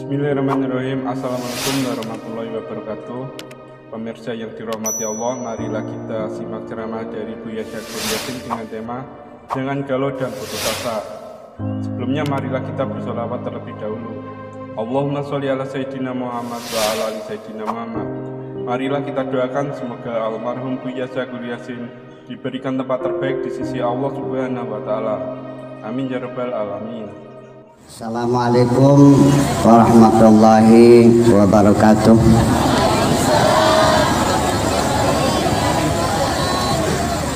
Bismillahirrahmanirrahim. Assalamualaikum warahmatullahi wabarakatuh. Pemirsa yang dirahmati Allah, marilah kita simak ceramah dari Buya Syakur Yasin dengan tema Jangan Galau dan Putus Asa. Sebelumnya marilah kita bersolawat terlebih dahulu. Allahumma sholli ala Sayyidina Muhammad wa ala ali Sayyidina Muhammad. Marilah kita doakan semoga almarhum Buya Syakur Yasin diberikan tempat terbaik di sisi Allah Subhanahu wa Ta'ala. Amin ya rabbal alamin. Assalamualaikum warahmatullahi wabarakatuh.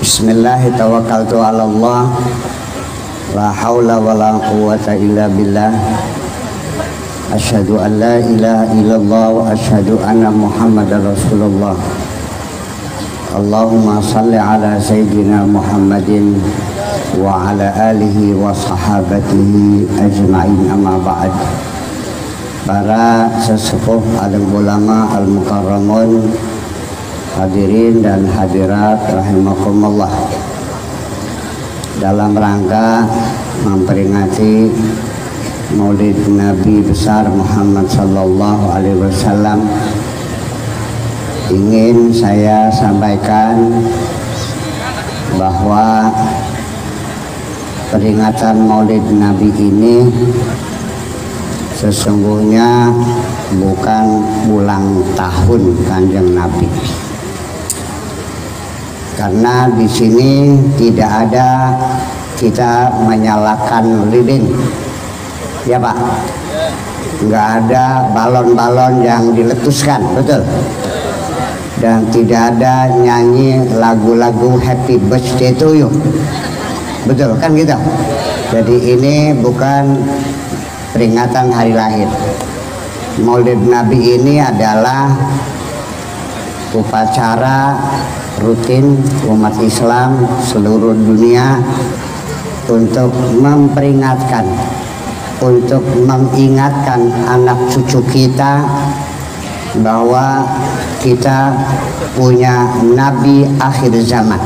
Bismillahirrahmanirrahim. Tawakkaltu 'ala Allah. La haula wala quwwata illa billah. Asyhadu an la ilaha illallah wa asyhadu anna Muhammadar Rasulullah. Allahumma shalli ala sayyidina Muhammadin wa ala alihi wa sahabatihi ajma'in, amma ba'd. Para sesepuh alim ulama al-mukarramun, hadirin dan hadirat rahimakumullah, dalam rangka memperingati Maulid Nabi besar Muhammad sallallahu alaihi wasallam, ingin saya sampaikan bahwa peringatan Maulid Nabi ini sesungguhnya bukan ulang tahun Kanjeng Nabi, karena di sini tidak ada kita menyalakan lilin, ya Pak, nggak ada balon-balon yang diletuskan, betul, dan tidak ada nyanyi lagu-lagu happy birthday to you, betul kan gitu. Jadi ini bukan peringatan hari lahir. Maulid Nabi ini adalah upacara rutin umat Islam seluruh dunia untuk memperingatkan, untuk mengingatkan anak cucu kita bahwa kita punya Nabi akhir zaman,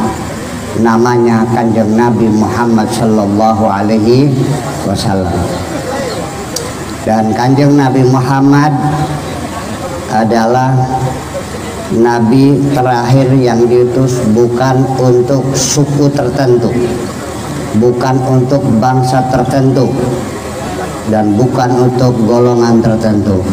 namanya Kanjeng Nabi Muhammad sallallahu alaihi wasallam. Dan Kanjeng Nabi Muhammad adalah Nabi terakhir yang diutus bukan untuk suku tertentu, bukan untuk bangsa tertentu, dan bukan untuk golongan tertentu,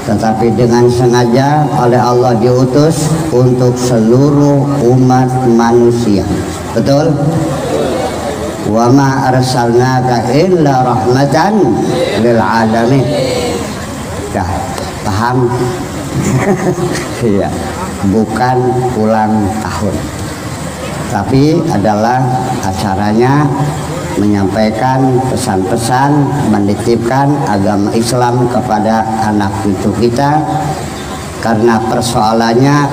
tetapi dengan sengaja oleh Allah diutus untuk seluruh umat manusia. Betul? Wa ma arsalnaka illa rahmatan lil alamin. Dah paham? Iya, bukan ulang tahun, tapi adalah acaranya menyampaikan pesan-pesan, menitipkan agama Islam kepada anak cucu kita. Karena persoalannya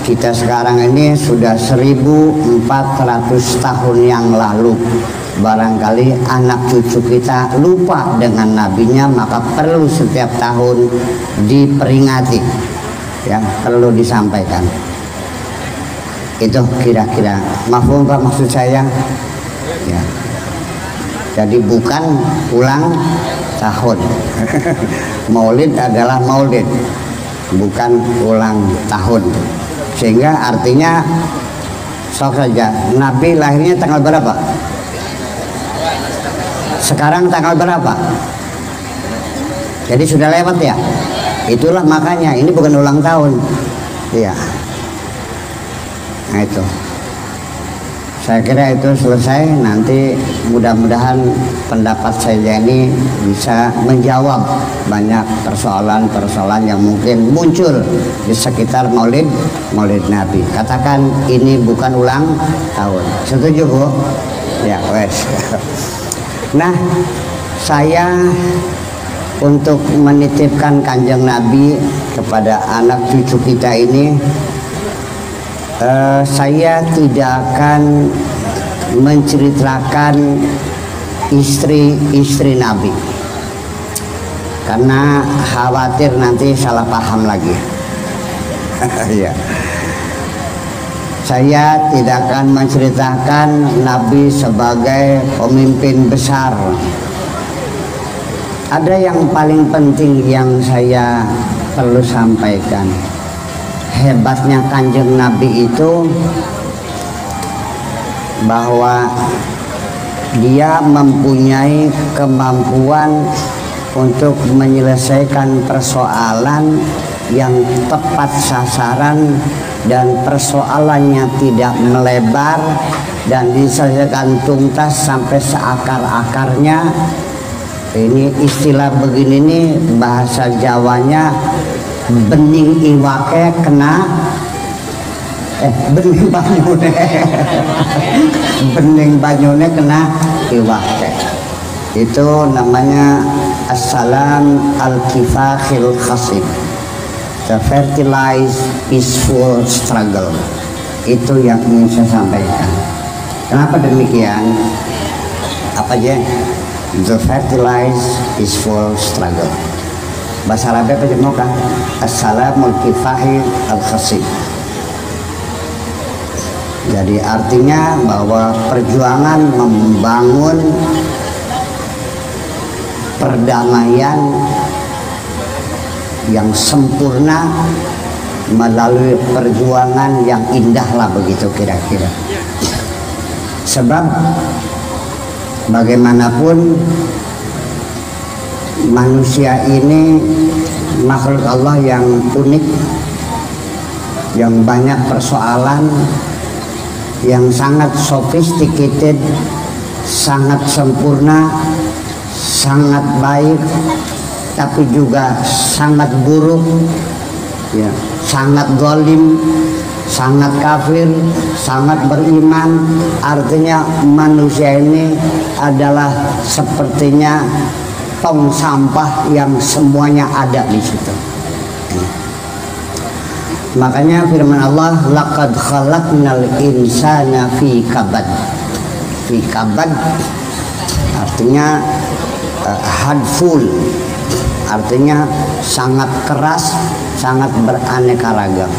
kita sekarang ini sudah 1400 tahun yang lalu, barangkali anak cucu kita lupa dengan nabinya, maka perlu setiap tahun diperingati, ya, perlu disampaikan. Itu kira-kira mafhum Pak maksud saya, ya. Jadi bukan ulang tahun. Maulid adalah maulid, bukan ulang tahun. Sehingga artinya sok saja, Nabi lahirnya tanggal berapa? Sekarang tanggal berapa? Jadi sudah lewat ya. Itulah makanya ini bukan ulang tahun. Iya. Nah itu. Saya kira itu selesai. Nanti mudah-mudahan pendapat saya ini bisa menjawab banyak persoalan-persoalan yang mungkin muncul di sekitar Maulid Nabi. Katakan ini bukan ulang tahun. Setuju Bu? Ya, wes. Nah, saya untuk menitipkan Kanjeng Nabi kepada anak cucu kita ini, saya tidak akan menceritakan istri-istri Nabi, karena khawatir nanti salah paham lagi. Ya. Saya tidak akan menceritakan Nabi sebagai pemimpin besar, Ada yang paling penting yang saya perlu sampaikan. Hebatnya Kanjeng Nabi itu bahwa dia mempunyai kemampuan untuk menyelesaikan persoalan yang tepat sasaran dan persoalannya tidak melebar dan diselesaikan tuntas sampai seakar-akarnya. Ini istilah begini nih, bahasa Jawanya bening iwake kena bening banyune bening banyune kena iwake. Itu namanya as-salam al-kifahil khasib, the fertilized peaceful struggle. Itu yang ingin saya sampaikan. Kenapa demikian? Apa aja? The fertilized peaceful struggle. Bahasa Arabnya apa jemuka? As-salamul kifahil al-khasib. Jadi artinya bahwa perjuangan membangun perdamaian yang sempurna melalui perjuangan yang indah lah, begitu kira-kira. Sebab bagaimanapun manusia ini makhluk Allah yang unik, yang banyak persoalan, yang sangat sophisticated, sangat sempurna, sangat baik, tapi juga sangat buruk, ya, sangat zalim, sangat kafir, sangat beriman. Artinya manusia ini adalah sepertinya tong sampah yang semuanya ada di situ. Makanya firman Allah, laqad khalaqnal insana fi kabad. Fi kabad artinya hadful, artinya sangat keras, sangat beraneka ragam.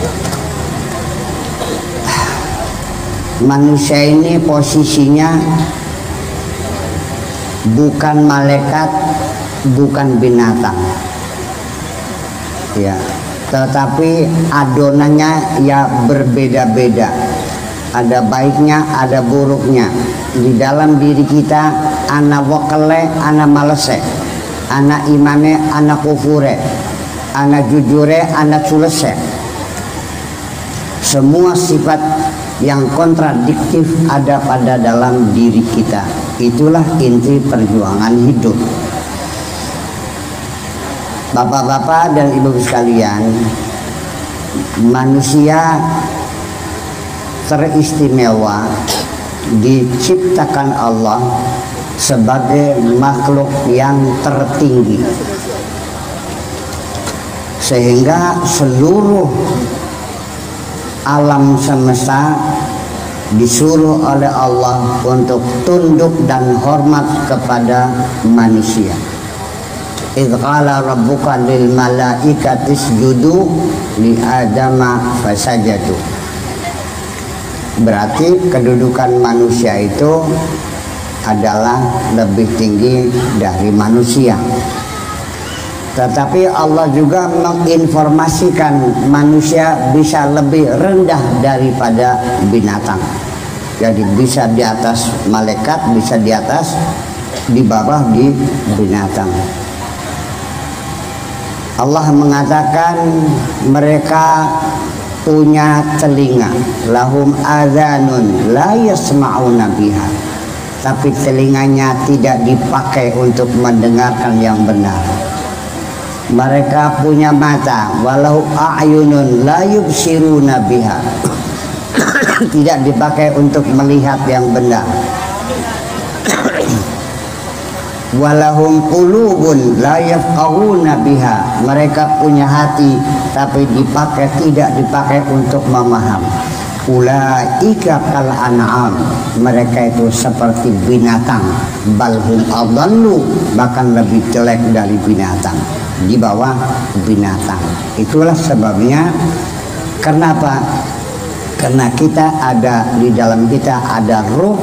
Manusia ini posisinya bukan malaikat, bukan binatang, ya, tetapi adonannya ya berbeda-beda. Ada baiknya, ada buruknya. Di dalam diri kita ana wakale, ana malese, ana imane, ana kufure, ana jujure, ana culese. Semua sifat yang kontradiktif ada pada dalam diri kita. Itulah inti perjuangan hidup. Bapak-bapak dan ibu sekalian, manusia teristimewa diciptakan Allah sebagai makhluk yang tertinggi, sehingga seluruh alam semesta disuruh oleh Allah untuk tunduk dan hormat kepada manusia. Idz qala rabbuka lil malaikati isjudu li adama fasajadu. Berarti kedudukan manusia itu adalah lebih tinggi dari manusia. Tetapi Allah juga menginformasikan manusia bisa lebih rendah daripada binatang. Jadi bisa di atas malaikat, bisa di atas, di bawah di binatang. Allah mengatakan mereka punya telinga, lahum adzanun la yasma'una biha, tapi telinganya tidak dipakai untuk mendengarkan yang benar. Mereka punya mata, walau a'yunun la yubsiruna biha, tidak dipakai untuk melihat yang benar. Walahum qulubun la yafqahuna biha, mereka punya hati tapi tidak dipakai untuk memaham. Ulaika kal an'am, mereka itu seperti binatang, balhum adallu, bahkan lebih jelek dari binatang, di bawah binatang. Itulah sebabnya kenapa? Karena kita ada, di dalam kita ada ruh.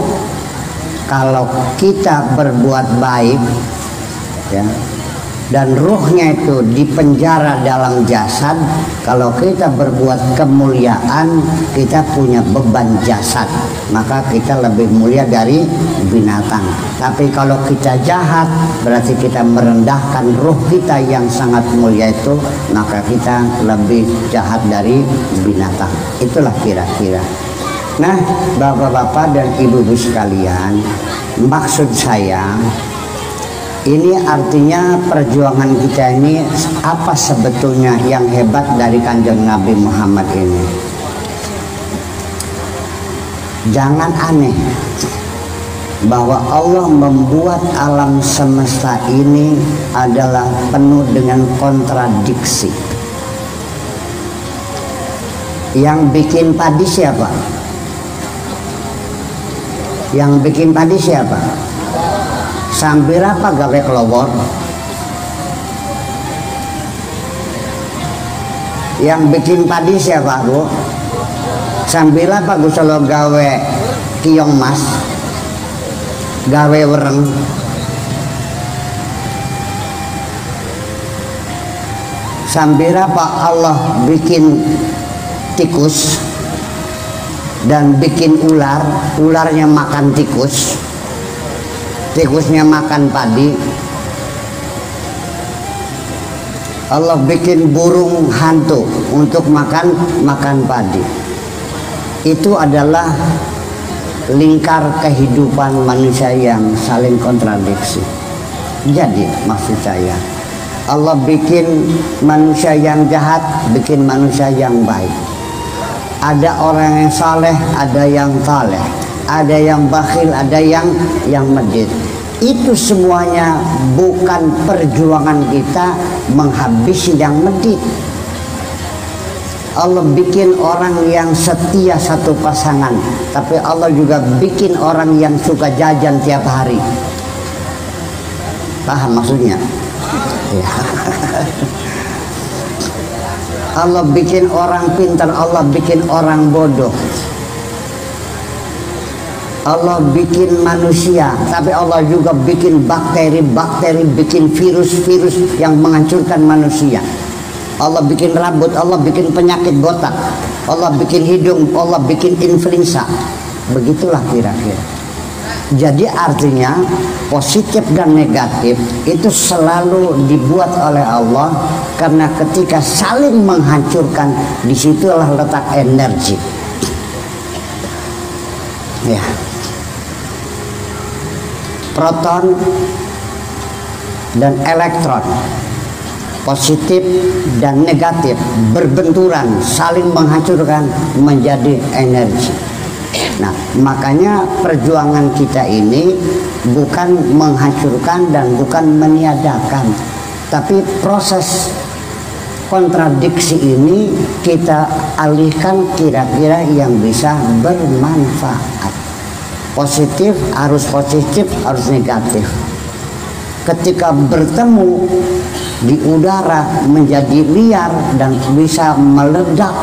Kalau kita berbuat baik, ya, dan ruhnya itu dipenjara dalam jasad. Kalau kita berbuat kemuliaan, kita punya beban jasad, maka kita lebih mulia dari binatang. Tapi kalau kita jahat, berarti kita merendahkan ruh kita yang sangat mulia itu, maka kita lebih jahat dari binatang. Itulah kira-kira. Nah, bapak-bapak dan ibu-ibu sekalian, maksud saya ini artinya perjuangan kita ini apa sebetulnya yang hebat dari Kanjeng Nabi Muhammad ini. Jangan aneh bahwa Allah membuat alam semesta ini adalah penuh dengan kontradiksi. Yang bikin padi siapa? Yang bikin padi siapa? Sambil apa gawe kelobor? Yang bikin padi siapa, Bu? Sambil apa Gus lo gawe kiong mas? Gawe wereng? Sambil apa Allah bikin tikus dan bikin ular? Ularnya makan tikus, tikusnya makan padi. Allah bikin burung hantu untuk makan padi. Itu adalah lingkar kehidupan manusia yang saling kontradiksi. Jadi maksud saya, Allah bikin manusia yang jahat, bikin manusia yang baik. Ada orang yang saleh, ada yang taleh, ada yang bakhil, ada yang medit. Itu semuanya bukan perjuangan kita menghabisi yang medit. Allah bikin orang yang setia satu pasangan, tapi Allah juga bikin orang yang suka jajan tiap hari. Paham maksudnya? Ya. Allah bikin orang pintar, Allah bikin orang bodoh. Allah bikin manusia, tapi Allah juga bikin bakteri-bakteri, bikin virus-virus yang menghancurkan manusia. Allah bikin rambut, Allah bikin penyakit botak, Allah bikin hidung, Allah bikin influenza. Begitulah kira-kira. Jadi artinya positif dan negatif itu selalu dibuat oleh Allah, karena ketika saling menghancurkan, disitulah letak energi. Ya. Proton dan elektron, positif dan negatif, berbenturan, saling menghancurkan menjadi energi. Nah, makanya perjuangan kita ini bukan menghancurkan dan bukan meniadakan, tapi proses kontradiksi ini kita alihkan kira-kira yang bisa bermanfaat. Positif harus positif, harus negatif. Ketika bertemu di udara menjadi liar dan bisa meledak,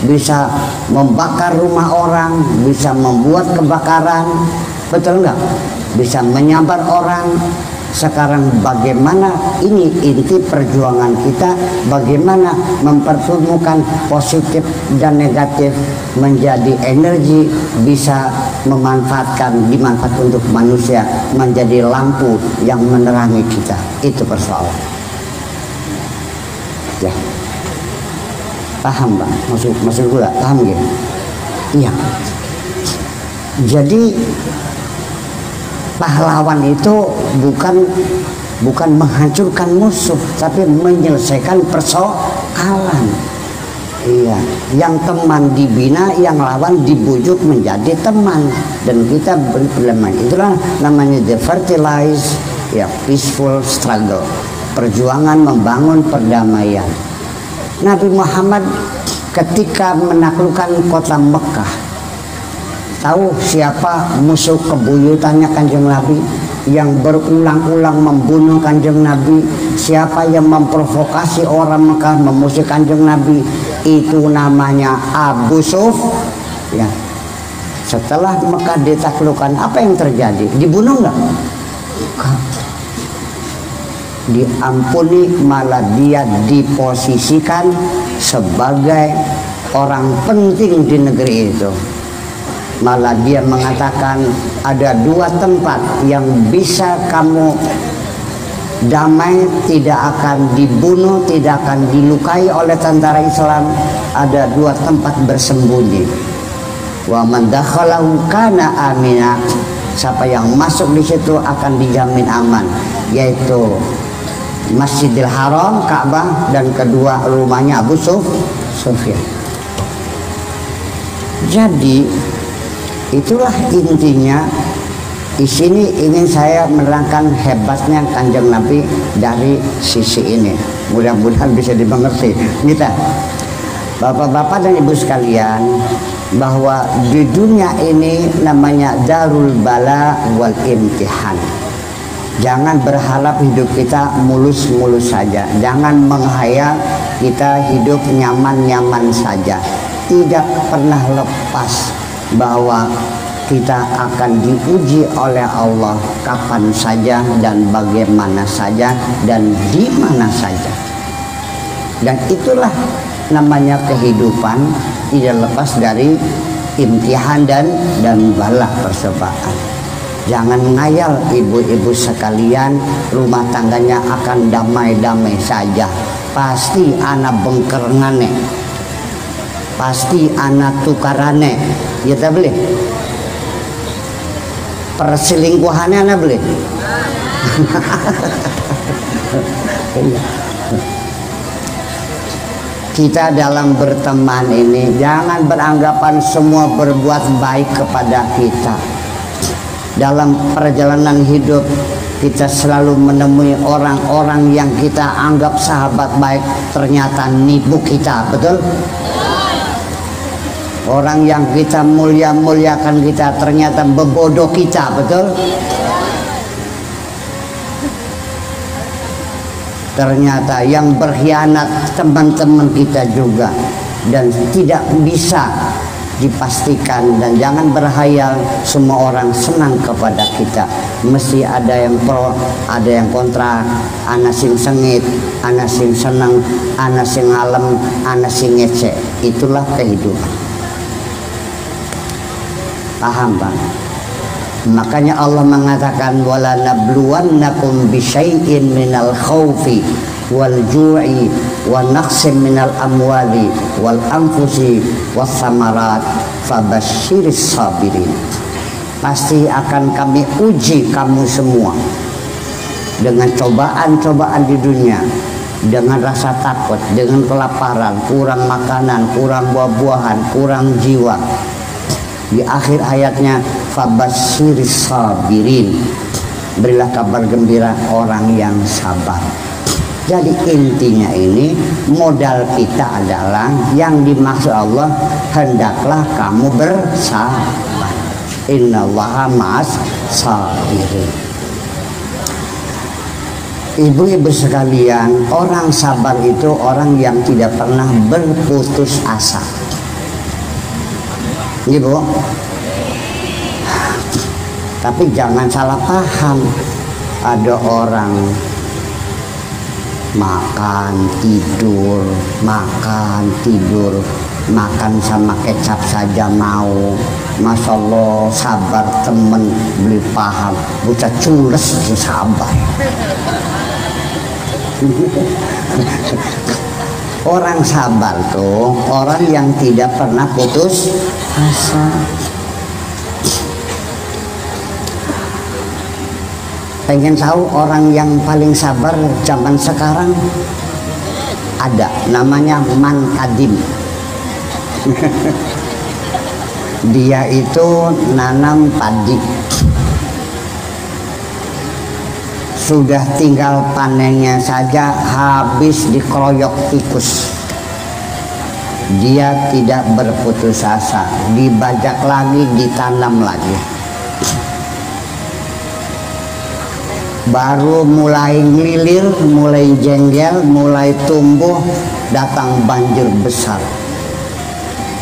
bisa membakar rumah orang, bisa membuat kebakaran, betul nggak? Bisa menyambar orang. Sekarang bagaimana, ini inti perjuangan kita, bagaimana mempertemukan positif dan negatif menjadi energi, bisa dimanfaatkan untuk manusia, menjadi lampu yang menerangi kita. Itu persoalan. Ya, paham Bang? Maksud gue paham gitu? Iya. Jadi pahlawan itu bukan menghancurkan musuh, tapi menyelesaikan persoalan. Iya, yang teman dibina, yang lawan dibujuk menjadi teman, dan kita bermain. Itulah namanya the fertilize, ya, peaceful struggle, perjuangan membangun perdamaian. Nabi Muhammad ketika menaklukkan kota Mekah, tahu siapa musuh kebuyutannya Kanjeng Nabi yang berulang-ulang membunuh Kanjeng Nabi? Siapa yang memprovokasi orang Mekah memusuhi Kanjeng Nabi? Itu namanya Abu Sufyan. Setelah Mekah ditaklukkan, apa yang terjadi? Dibunuh nggak? diampuni, malah dia diposisikan sebagai orang penting di negeri itu. Malah dia mengatakan ada 2 tempat yang bisa kamu damai, tidak akan dibunuh, tidak akan dilukai oleh tentara Islam. Ada 2 tempat bersembunyi. Wa man dakhalahu kana amina. Siapa yang masuk di situ akan dijamin aman, yaitu Masjidil Haram, Ka'bah, dan kedua rumahnya Abu Sufyan. Jadi itulah intinya. Di sini ingin saya menerangkan hebatnya Kanjeng Nabi dari sisi ini. Mudah-mudahan bisa dimengerti. Kita, bapak-bapak dan ibu sekalian, bahwa di dunia ini namanya darul bala wal imtihan. Jangan berharap hidup kita mulus-mulus saja. Jangan menghayal kita hidup nyaman-nyaman saja. Tidak pernah lepas bahwa kita akan diuji oleh Allah kapan saja dan bagaimana saja dan di mana saja. Dan itulah namanya kehidupan, tidak lepas dari imtihan dan bala percobaan. Jangan ngayal ibu-ibu sekalian rumah tangganya akan damai-damai saja. Pasti anak bengkerngane, pasti anak tukarane, ya tak boleh. Perselingkuhannya anak boleh. Kita dalam berteman ini jangan beranggapan semua berbuat baik kepada kita. Dalam perjalanan hidup kita selalu menemui orang-orang yang kita anggap sahabat baik, ternyata nipu kita, betul? Orang yang kita mulia-muliakan kita ternyata bebodoh kita, betul? Ternyata yang berkhianat teman-teman kita juga. Dan tidak bisa dipastikan, dan jangan berhayal semua orang senang kepada kita. Mesti ada yang pro, ada yang kontra, ana sing sengit, ana sing senang, ana sing ngalem, ana sing ngece. Itulah kehidupan. Paham, Bang? Makanya Allah mengatakan wala nabluwannakum bisyai'in minal khaufi wal ju'i wa naqsim minal amwali wal anfusi was samarat fabasyiris sabirin. Pasti akan kami uji kamu semua dengan cobaan-cobaan di dunia, dengan rasa takut, dengan kelaparan, kurang makanan, kurang buah-buahan, kurang jiwa. Di akhir ayatnya fabasyiris sabirin, berilah kabar gembira orang yang sabar. Jadi intinya ini modal kita adalah yang dimaksud Allah, hendaklah kamu bersabar. Innallaha ma'as sabirin. Ibu-ibu sekalian, orang sabar itu orang yang tidak pernah berputus asa. Ibu, tapi jangan salah paham. Ada orang makan tidur, makan tidur, makan sama kecap saja mau. Masya Allah, sabar temen, beli paham. Bocah cules sabar. Orang sabar tuh orang yang tidak pernah putus asa. Pengen tahu orang yang paling sabar zaman sekarang? Ada, namanya Man Kadim. Dia itu nanam padi, sudah tinggal panennya saja habis dikeroyok tikus. Dia tidak berputus asa, dibajak lagi, ditanam lagi. Baru mulai ngelilir, mulai jengkel, mulai tumbuh, datang banjir besar.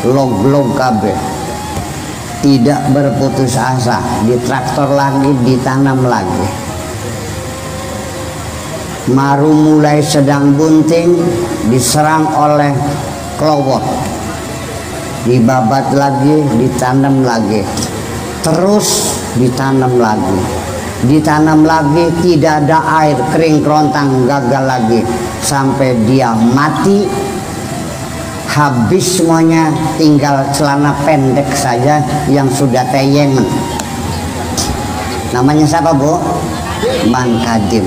Log-log kabeh. Tidak berputus asa, ditraktor lagi, ditanam lagi. Maru mulai sedang bunting diserang oleh kelowot, dibabat lagi, ditanam lagi, terus ditanam lagi, tidak ada air, kering kerontang, gagal lagi sampai dia mati. Habis semuanya, tinggal celana pendek saja yang sudah teyengen. Namanya siapa, Bu? Man Kadim.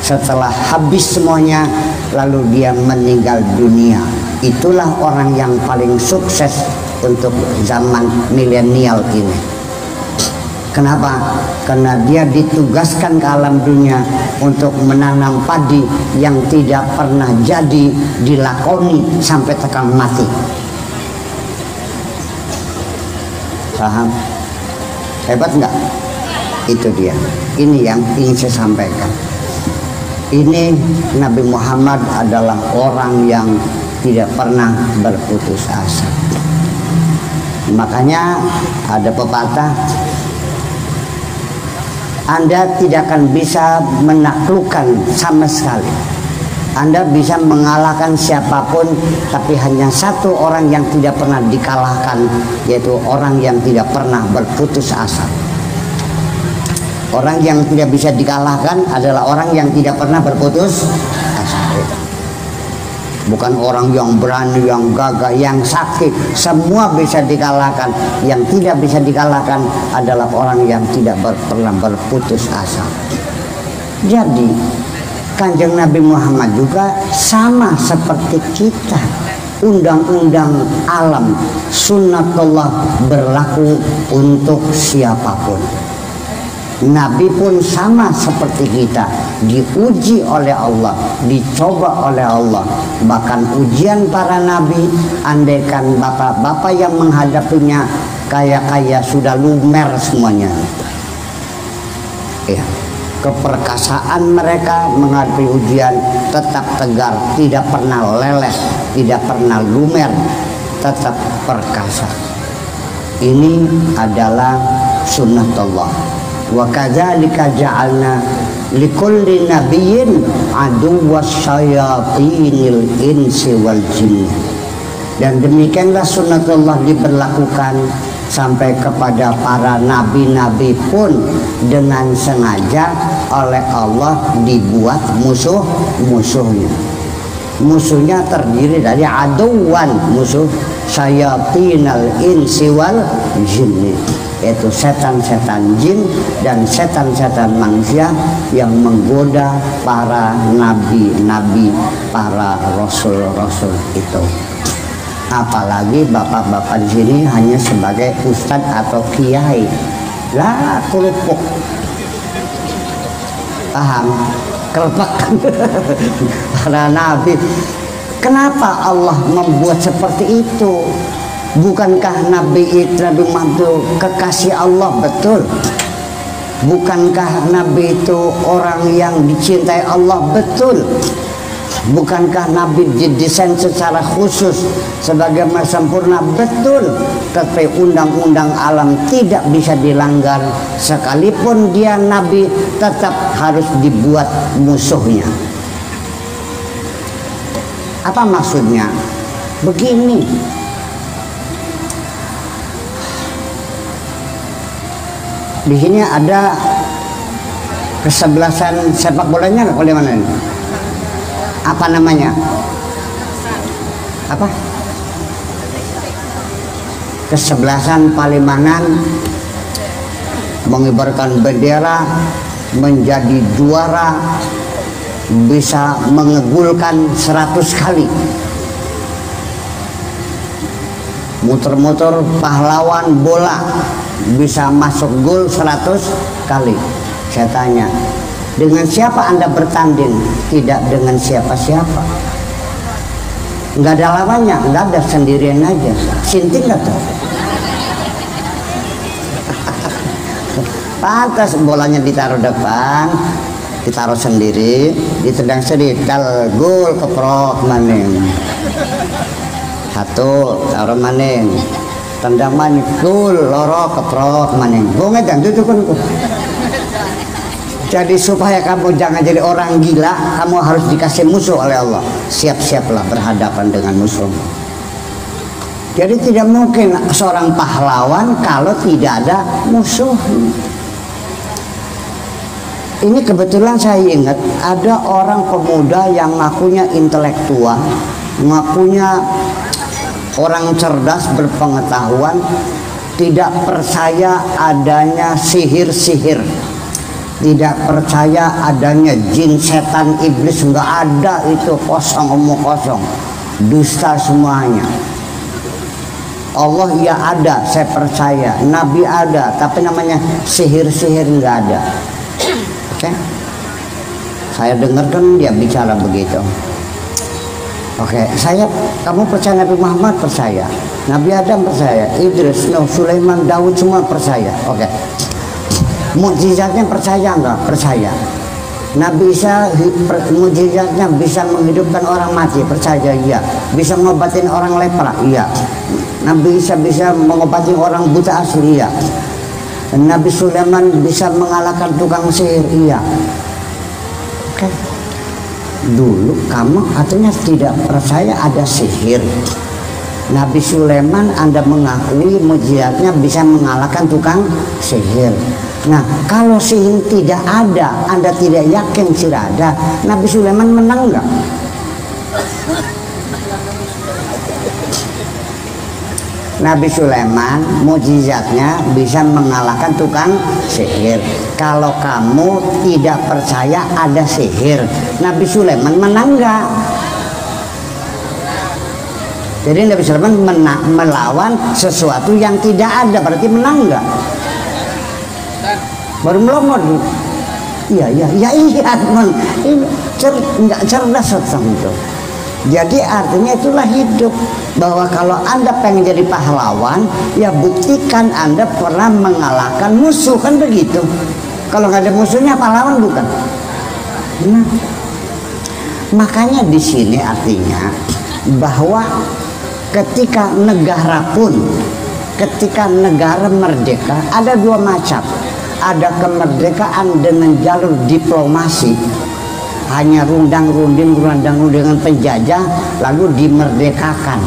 Setelah habis semuanya, lalu dia meninggal dunia. Itulah orang yang paling sukses untuk zaman milenial ini. Kenapa? Karena dia ditugaskan ke alam dunia untuk menanam padi yang tidak pernah jadi dilakoni sampai tekan mati. Paham? Hebat enggak? Itu dia. Ini yang ingin saya sampaikan. Ini Nabi Muhammad adalah orang yang tidak pernah berputus asa. Makanya ada pepatah, Anda tidak akan bisa menaklukkan sama sekali. Anda bisa mengalahkan siapapun, tapi hanya satu orang yang tidak pernah dikalahkan, yaitu orang yang tidak pernah berputus asa. Orang yang tidak bisa dikalahkan adalah orang yang tidak pernah berputus asa. Bukan orang yang berani, yang gagah, yang sakit, semua bisa dikalahkan. Yang tidak bisa dikalahkan adalah orang yang tidak pernah berputus asa. Jadi Kanjeng Nabi Muhammad juga sama seperti kita. Undang-undang alam sunnatullah berlaku untuk siapapun. Nabi pun sama seperti kita, diuji oleh Allah, dicoba oleh Allah. Bahkan ujian para nabi, andaikan bapak-bapak yang menghadapinya kaya-kaya sudah lumer semuanya. Ya, keperkasaan mereka menghadapi ujian tetap tegar, tidak pernah leleh, tidak pernah lumer, tetap perkasa. Ini adalah sunnatullah. Wa kadzalika ja'alna likulli nabiyyin aduwwas syayatinil insi wal jinn. Dan demikianlah sunnatullah diberlakukan sampai kepada para nabi-nabi pun dengan sengaja oleh Allah dibuat musuhnya. Musuhnya terdiri dari aduwan, musuh syayatinal insi wal jinn, yaitu setan-setan jin dan setan-setan manusia yang menggoda para nabi-nabi, para rasul-rasul itu. Apalagi bapak-bapak di sini hanya sebagai ustadz atau kiai, lah kelupuk, paham? Kelepakan para nabi. Kenapa Allah membuat seperti itu? Bukankah Nabi Muhammad kekasih Allah? Betul. Bukankah Nabi itu orang yang dicintai Allah? Betul. Bukankah Nabi didesain secara khusus sebagai sempurna? Betul. Tapi undang-undang alam tidak bisa dilanggar. Sekalipun dia Nabi, tetap harus dibuat musuhnya. Apa maksudnya? Begini. Di sini ada kesebelasan sepak bolanya oleh mana ini? Apa namanya? Apa? Kesebelasan Palimanan mengibarkan bendera, menjadi juara, bisa mengegulkan 100 kali. Muter-muter pahlawan bola bisa masuk gol 100 kali. Saya tanya, dengan siapa Anda bertanding? Tidak dengan siapa-siapa. Nggak ada lawannya, nggak ada, sendirian aja. Sinting nggak tuh? Pantas bolanya ditaruh depan, ditaruh sendiri, ditendang sendiri, dal gol keprok maning. Satu taruh maning, tendang maning, gol loro keprok maning. Gue ngedang itu kan. Jadi supaya kamu jangan jadi orang gila, kamu harus dikasih musuh oleh Allah. Siap-siaplah berhadapan dengan musuh. Jadi tidak mungkin seorang pahlawan kalau tidak ada musuh. Ini kebetulan saya ingat ada orang pemuda yang ngakunya intelektual, ngakunya orang cerdas berpengetahuan, tidak percaya adanya sihir-sihir, tidak percaya adanya jin, setan, iblis, nggak ada, itu kosong, omong kosong, dusta semuanya. Allah ya ada, saya percaya, Nabi ada, tapi namanya sihir-sihir nggak ada. Oke? Saya dengarkan dia bicara begitu. Oke, kamu percaya Nabi Muhammad? Percaya. Nabi Adam percaya, Idris, Nuh, Sulaiman, Daud semua percaya. Oke. Mukjizatnya percaya enggak? Percaya. Nabi Isa mukjizatnya bisa menghidupkan orang mati, percaya, iya. Bisa ngobatin orang lepra, iya. Nabi Isa bisa mengobati orang buta asli, iya. Nabi Sulaiman bisa mengalahkan tukang sihir, iya. Oke. Dulu kamu katanya tidak percaya ada sihir. Nabi Sulaiman Anda mengakui mujizatnya bisa mengalahkan tukang sihir. Nah, kalau sihir tidak ada, Anda tidak yakin tidak ada, Nabi Sulaiman menang nggak? Nabi Sulaiman mujizatnya bisa mengalahkan tukang sihir. Kalau kamu tidak percaya ada sihir, Nabi Sulaiman menang nggak? Jadi Nabi Sulaiman melawan sesuatu yang tidak ada, berarti menang nggak? Baru melomot. Iya, nggak cerdas orang itu. Jadi artinya itulah hidup, bahwa kalau Anda pengen jadi pahlawan, ya buktikan Anda pernah mengalahkan musuh, kan begitu. Kalau nggak ada musuhnya pahlawan bukan. Nah, makanya di sini artinya bahwa ketika negara pun, ketika negara merdeka ada dua macam. Ada kemerdekaan dengan jalur diplomasi, hanya rundang-runding dengan penjajah lalu dimerdekakan.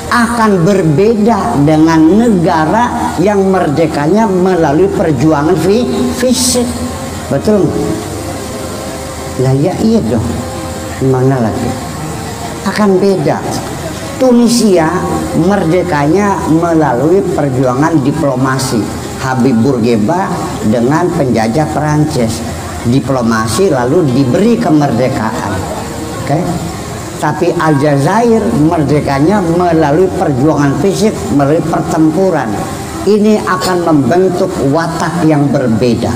Akan berbeda dengan negara yang merdekanya melalui perjuangan fisik. Betul? Lah ya iya dong. Mana lagi? Akan beda. Tunisia merdekanya melalui perjuangan diplomasi. Habib Bourguiba dengan penjajah Perancis, diplomasi lalu diberi kemerdekaan. Oke? Tapi Aljazair merdekanya melalui perjuangan fisik, melalui pertempuran. Ini akan membentuk watak yang berbeda.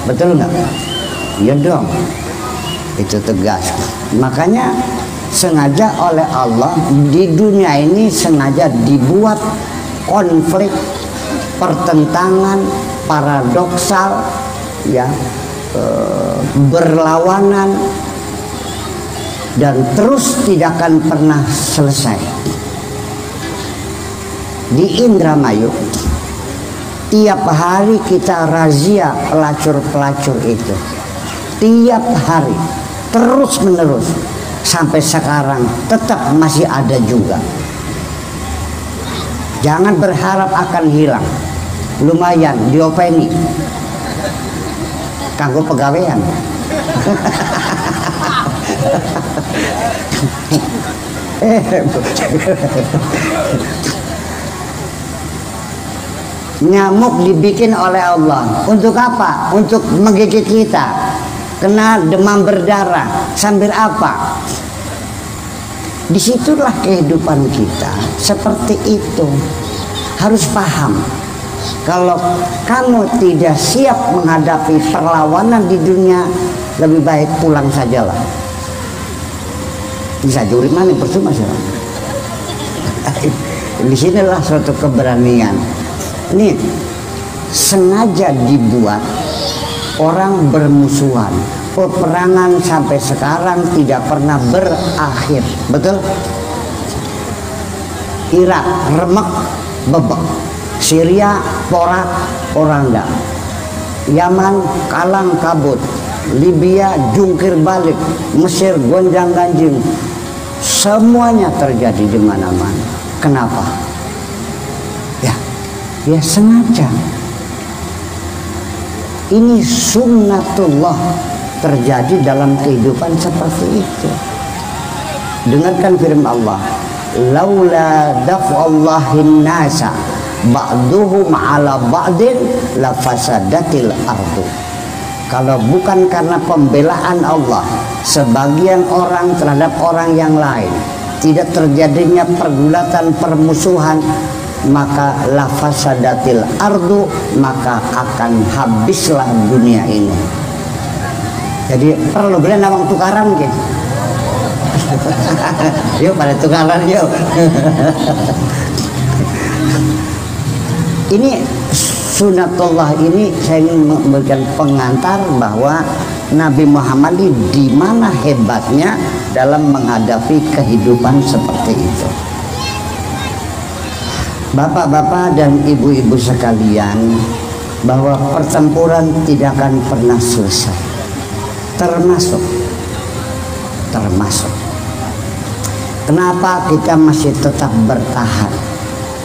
Betul nggak? Iya dong. Itu tegas. Makanya sengaja oleh Allah di dunia ini sengaja dibuat konflik, pertentangan, paradoksal, ya, berlawanan, dan terus tidak akan pernah selesai. Di Indramayu tiap hari kita razia pelacur-pelacur itu, tiap hari terus menerus sampai sekarang tetap masih ada juga. Jangan berharap akan hilang. Lumayan diopeni kanggo pegawaian. Nyamuk dibikin oleh Allah untuk apa? Untuk menggigit kita. Kena demam berdarah sambil apa? Disitulah kehidupan kita seperti itu. Harus paham, kalau kamu tidak siap menghadapi perlawanan di dunia, lebih baik pulang sajalah. Bisa juri mana percuma sih. Di sinilah suatu keberanian. Ini sengaja dibuat orang bermusuhan. Peperangan sampai sekarang tidak pernah berakhir. Betul? Irak remek bebek, Syria porak poranda. Yaman kalang kabut, Libya jungkir balik, Mesir gonjang ganjing, semuanya terjadi di mana-mana. Kenapa? Ya sengaja. Ini sunnatullah terjadi dalam kehidupan seperti itu. Dengarkan firman Allah, laula daf'allahin nasa ba'duhum ala ba'din la fasadatil ardu. Kalau bukan karena pembelaan Allah sebagian orang terhadap orang yang lain, tidak terjadinya pergulatan, permusuhan, maka la fasadatil ardu, maka akan habislah dunia ini. Jadi perlu beli nawang tukaran gitu. Yuk pada tukaran yuk. Ini sunatullah, ini saya ingin memberikan pengantar bahwa Nabi Muhammad ini di mana hebatnya dalam menghadapi kehidupan seperti itu. Bapak-bapak dan ibu-ibu sekalian, bahwa pertempuran tidak akan pernah selesai. Termasuk kenapa kita masih tetap bertahan?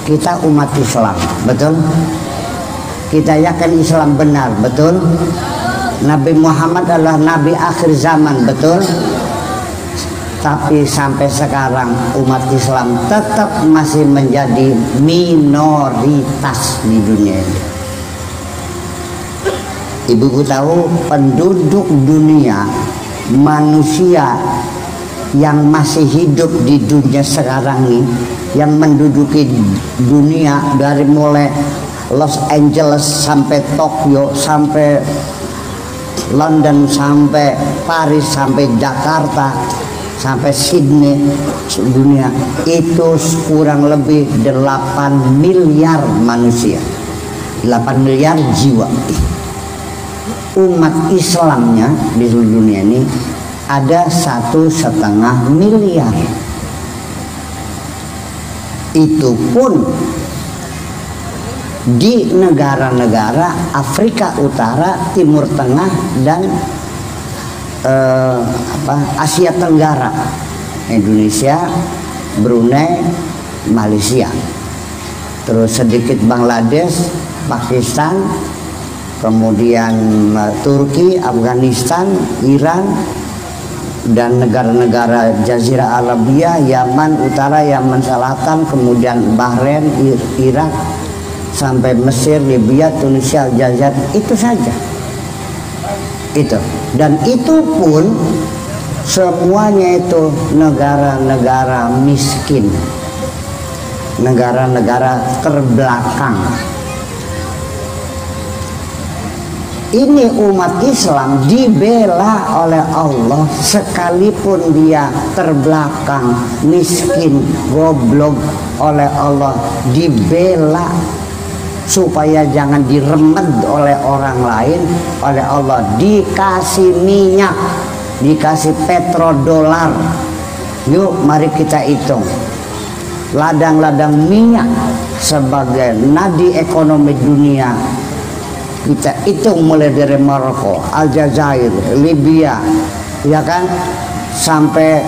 Kita umat Islam, betul? Kita yakin Islam benar, betul? Nabi Muhammad adalah Nabi akhir zaman, betul? Tapi sampai sekarang umat Islam tetap masih menjadi minoritas di dunia ini. Ibu tahu penduduk dunia, manusia yang masih hidup di dunia sekarang ini, yang menduduki dunia dari mulai Los Angeles sampai Tokyo, sampai London, sampai Paris, sampai Jakarta, sampai Sydney, dunia itu kurang lebih 8 miliar manusia, 8 miliar jiwa. Umat Islamnya di seluruh dunia ini ada 1,5 miliar. Itu pun di negara-negara Afrika Utara, Timur Tengah, dan Asia Tenggara, Indonesia, Brunei, Malaysia, terus sedikit Bangladesh, Pakistan, kemudian Turki, Afghanistan, Iran, dan negara-negara Jazirah Arabia, Yaman Utara, Yaman Selatan, kemudian Bahrain, Irak, sampai Mesir, Libya, Tunisia, Aljazair, itu saja. Itu, dan itu pun semuanya itu negara-negara miskin, negara-negara terbelakang. Ini umat Islam dibela oleh Allah sekalipun dia terbelakang, miskin, goblok, oleh Allah dibela supaya jangan diremed oleh orang lain. Oleh Allah dikasih minyak, dikasih petrodolar. Yuk mari kita hitung ladang-ladang minyak sebagai nadi ekonomi dunia. Kita hitung mulai dari Maroko, Aljazair, Libya, ya kan, sampai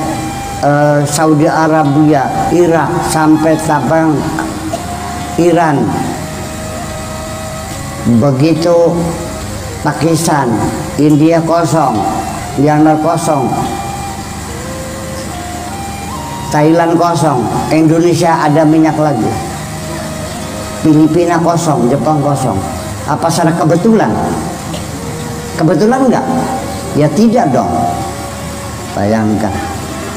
Saudi Arabia, Irak, sampai Tabang, Iran, begitu Pakistan, India kosong, Myanmar kosong, Thailand kosong, Indonesia ada minyak lagi, Filipina kosong, Jepang kosong. Apa secara kebetulan? Kebetulan enggak? Ya tidak dong. Bayangkan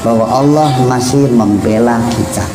bahwa Allah masih membela kita.